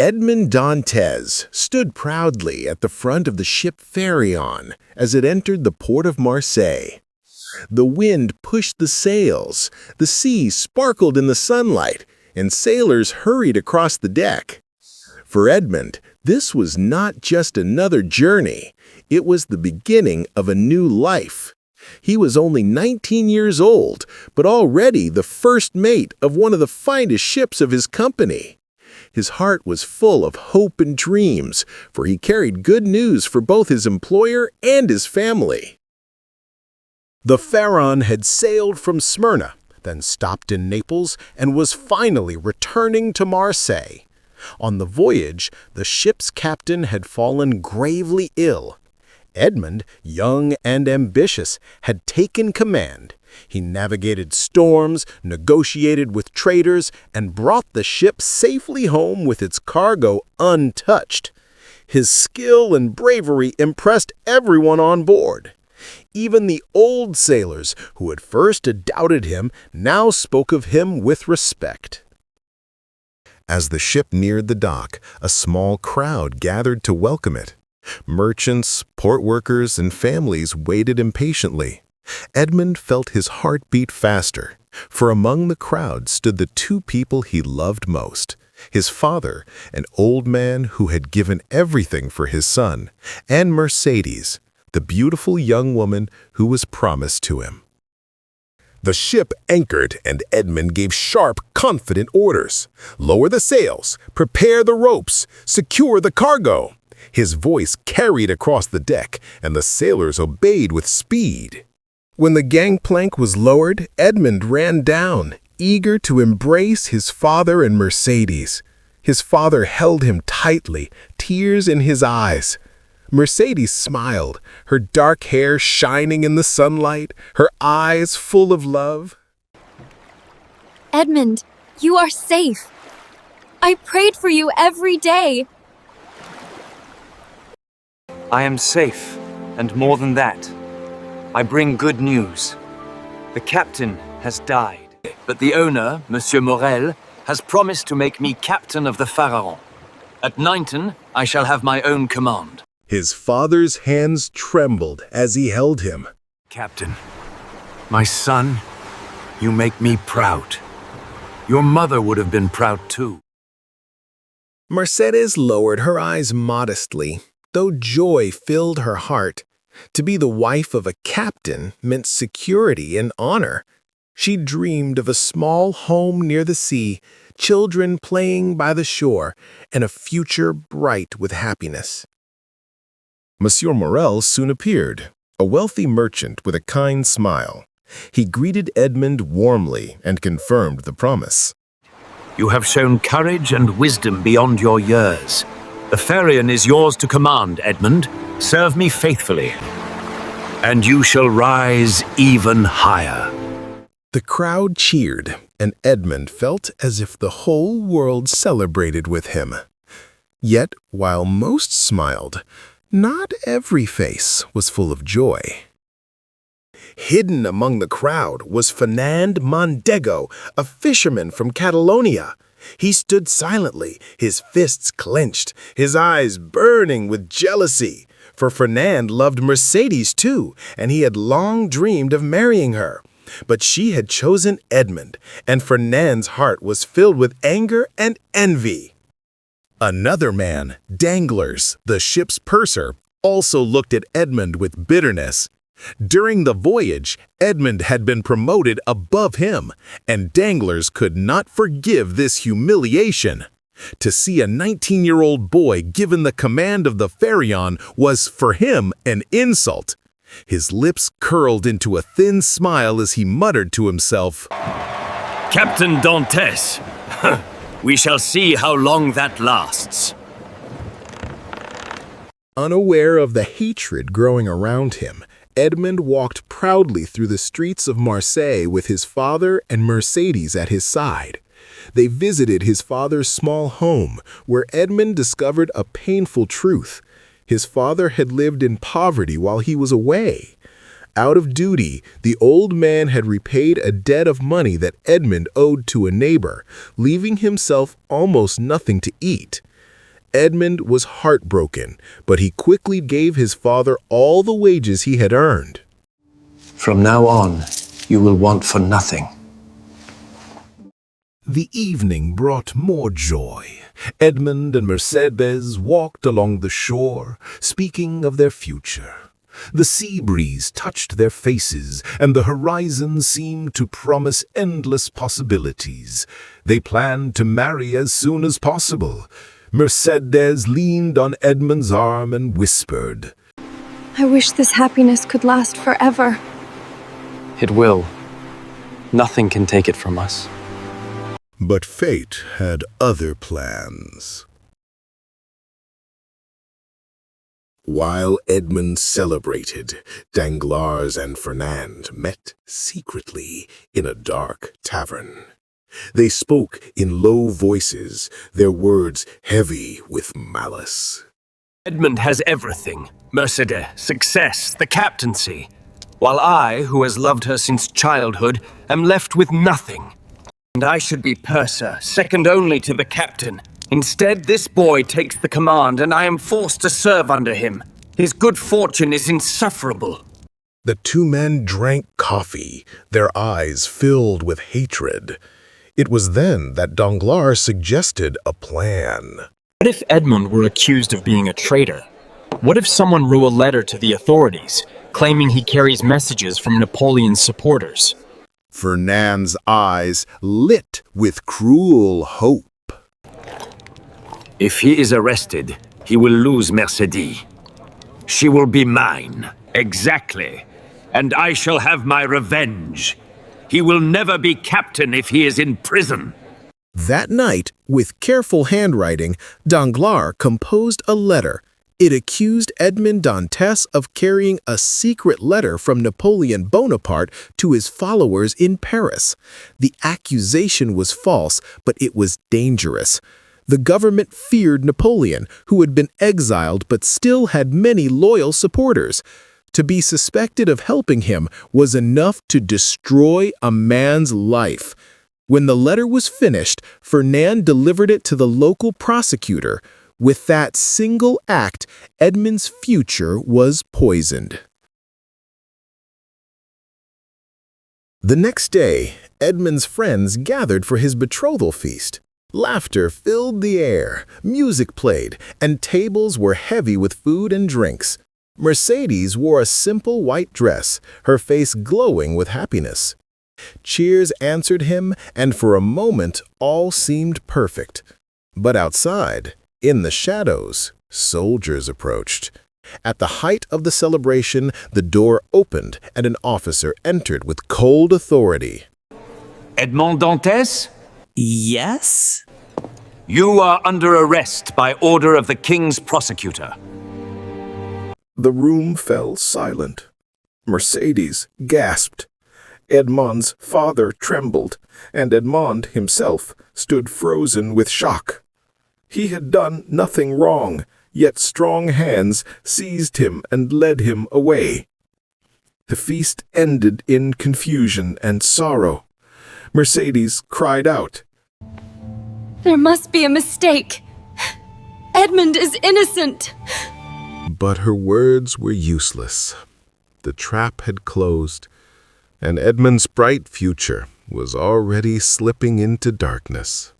Edmond Dantes stood proudly at the front of the ship Pharaon as it entered the port of Marseille. The wind pushed the sails, the sea sparkled in the sunlight, and sailors hurried across the deck. For Edmond, this was not just another journey, it was the beginning of a new life. He was only 19 years old, but already the first mate of one of the finest ships of his company. His heart was full of hope and dreams, for he carried good news for both his employer and his family. The Pharaon had sailed from Smyrna, then stopped in Naples, and was finally returning to Marseille. On the voyage, the ship's captain had fallen gravely ill. Edmond, young and ambitious, had taken command. He navigated storms, negotiated with traders, and brought the ship safely home with its cargo untouched. His skill and bravery impressed everyone on board. Even the old sailors, who at first had doubted him, now spoke of him with respect. As the ship neared the dock, a small crowd gathered to welcome it. Merchants, port workers, and families waited impatiently. Edmond felt his heart beat faster, for among the crowd stood the two people he loved most: his father, an old man who had given everything for his son, and Mercedes, the beautiful young woman who was promised to him. The ship anchored, and Edmond gave sharp, confident orders. "Lower the sails, prepare the ropes, secure the cargo." His voice carried across the deck, and the sailors obeyed with speed. When the gangplank was lowered, Edmond ran down, eager to embrace his father and Mercedes. His father held him tightly, tears in his eyes. Mercedes smiled, her dark hair shining in the sunlight, her eyes full of love. Edmond, you are safe. I prayed for you every day. I am safe, and more than that, I bring good news. The captain has died, but the owner, Monsieur Morel, has promised to make me captain of the Pharaon. At 19, I shall have my own command. His father's hands trembled as he held him. Captain, my son, you make me proud. Your mother would have been proud too. Mercedes lowered her eyes modestly, though joy filled her heart. To be the wife of a captain meant security and honor. She dreamed of a small home near the sea, children playing by the shore, and a future bright with happiness. Monsieur Morel soon appeared, a wealthy merchant with a kind smile. He greeted Edmond warmly and confirmed the promise. You have shown courage and wisdom beyond your years. The Pharaon is yours to command, Edmond. Serve me faithfully, and you shall rise even higher. The crowd cheered, and Edmond felt as if the whole world celebrated with him. Yet, while most smiled, not every face was full of joy. Hidden among the crowd was Fernand Mondego, a fisherman from Catalonia. He stood silently, his fists clenched, his eyes burning with jealousy. For Fernand loved Mercedes too, and he had long dreamed of marrying her. But she had chosen Edmond, and Fernand's heart was filled with anger and envy. Another man, Danglars, the ship's purser, also looked at Edmond with bitterness. During the voyage, Edmond had been promoted above him, and Danglars could not forgive this humiliation. To see a 19-year-old boy given the command of the Pharaon was, for him, an insult. His lips curled into a thin smile as he muttered to himself, Captain Dantes, we shall see how long that lasts. Unaware of the hatred growing around him, Edmond walked proudly through the streets of Marseille with his father and Mercedes at his side. They visited his father's small home, where Edmond discovered a painful truth. His father had lived in poverty while he was away. Out of duty, the old man had repaid a debt of money that Edmond owed to a neighbor, leaving himself almost nothing to eat. Edmund was heartbroken, but he quickly gave his father all the wages he had earned. From now on, you will want for nothing. The evening brought more joy. Edmund and Mercedes walked along the shore, speaking of their future. The sea breeze touched their faces, and the horizon seemed to promise endless possibilities. They planned to marry as soon as possible. Mercedes leaned on Edmund's arm and whispered, I wish this happiness could last forever. It will. Nothing can take it from us. But fate had other plans. While Edmund celebrated, Danglars and Fernand met secretly in a dark tavern. They spoke in low voices, their words heavy with malice. Edmund has everything. Mercedes, success, the captaincy. While I, who has loved her since childhood, am left with nothing. And I should be purser, second only to the captain. Instead, this boy takes the command, and I am forced to serve under him. His good fortune is insufferable. The two men drank coffee, their eyes filled with hatred. It was then that Danglars suggested a plan. What if Edmund were accused of being a traitor? What if someone wrote a letter to the authorities, claiming he carries messages from Napoleon's supporters? Fernand's eyes lit with cruel hope. If he is arrested, he will lose Mercedes. She will be mine, exactly, and I shall have my revenge. He will never be captain if he is in prison. That night, with careful handwriting, Danglars composed a letter. It accused Edmond Dantes of carrying a secret letter from Napoleon Bonaparte to his followers in Paris. The accusation was false, but it was dangerous. The government feared Napoleon, who had been exiled but still had many loyal supporters. To be suspected of helping him was enough to destroy a man's life. When the letter was finished, Fernand delivered it to the local prosecutor. With that single act, Edmund's future was poisoned. The next day, Edmund's friends gathered for his betrothal feast. Laughter filled the air, music played, and tables were heavy with food and drinks. Mercedes wore a simple white dress, her face glowing with happiness. Cheers answered him, and for a moment all seemed perfect. But outside, in the shadows, soldiers approached. At the height of the celebration, the door opened and an officer entered with cold authority. Edmond Dantes? Yes? You are under arrest by order of the king's prosecutor. The room fell silent. Mercedes gasped. Edmond's father trembled, and Edmond himself stood frozen with shock. He had done nothing wrong, yet strong hands seized him and led him away. The feast ended in confusion and sorrow. Mercedes cried out, There must be a mistake. Edmund is innocent. But her words were useless. The trap had closed, and Edmund's bright future was already slipping into darkness.